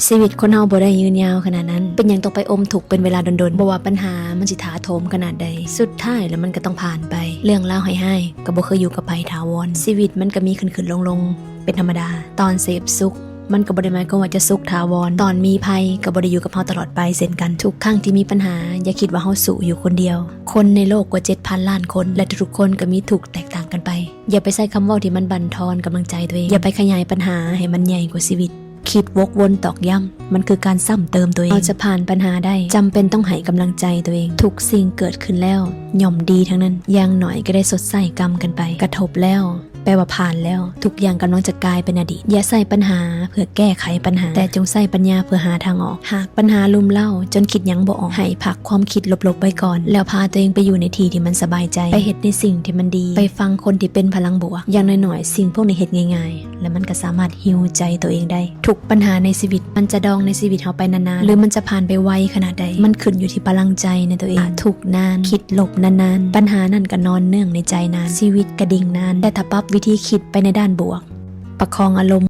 ชีวิตคนเฮาบ่ได้ยืนยาวขนาดนั้นเป็นอย่างต้องไปอมทุกข์เป็นเวลาดนๆบ่ว่าปัญหามันสิถาโถมขนาดใดสุดท้ายแล้วมันก็ต้องผ่านไปเรื่องเล่าให้ก็บ่เคยอยู่กับไผถาวรชีวิตมันก็มีขึ้นๆลงๆเป็นธรรมดาตอนเสพสุขมันก็บ่ได้หมายความว่าจะสุขถาวรตอนมีภัยก็บ่ได้อยู่กับเฮาตลอดไปเช่นกันทุกครั้งที่มีปัญหาอย่าคิดว่าเฮาสู้อยู่คนเดียวคนในโลกกว่า 7,000 ล้านคนและทุกคนก็มีทุกข์แตกต่างกันไปอย่าไปใช้คำเว้าที่มันบั่นทอนกำลังใจตัวเองอย่าไปขยายปัญหาให้มันใหญ่กว่าชีวิตคิดวกวนตอกย้ำมันคือการซ้ำเติมตัวเองเราจะผ่านปัญหาได้จำเป็นต้องให้กำลังใจตัวเองทุกสิ่งเกิดขึ้นแล้วย่อมดีทั้งนั้นอย่างหน่อยก็ได้สดใสกรรมกันไปกระทบแล้วแปลว่าผ่านแล้วทุกอย่างกำลังจะกลายเป็นอดีตอย่าใส่ปัญหาเพื่อแก้ไขปัญหาแต่จงใส่ปัญญาเพื่อหาทางออกหากปัญหาลุมเล่าจนคิดยังบ่ออกให้พักความคิดลบๆไว้ก่อนแล้วพาตัวเองไปอยู่ในที่ที่มันสบายใจไปเฮ็ดในสิ่งที่มันดีไปฟังคนที่เป็นพลังบวกอย่างน้อยๆสิ่งพวกนี้เฮ็ดง่ายๆและมันก็สามารถฮีลใจตัวเองได้ทุกปัญหาในชีวิตมันจะดองในชีวิตเฮาไปนานๆหรือมันจะผ่านไปไวขนาดใดมันขึ้นอยู่ที่พลังใจในตัวเองทุกนานคิดลบนานๆปัญหานั่นก็นอนเนื่องในใจนานชีวิตกระดิ่งนานแต่ถ้าปรับวิธีคิดไปในด้านบวกประคองอารมณ์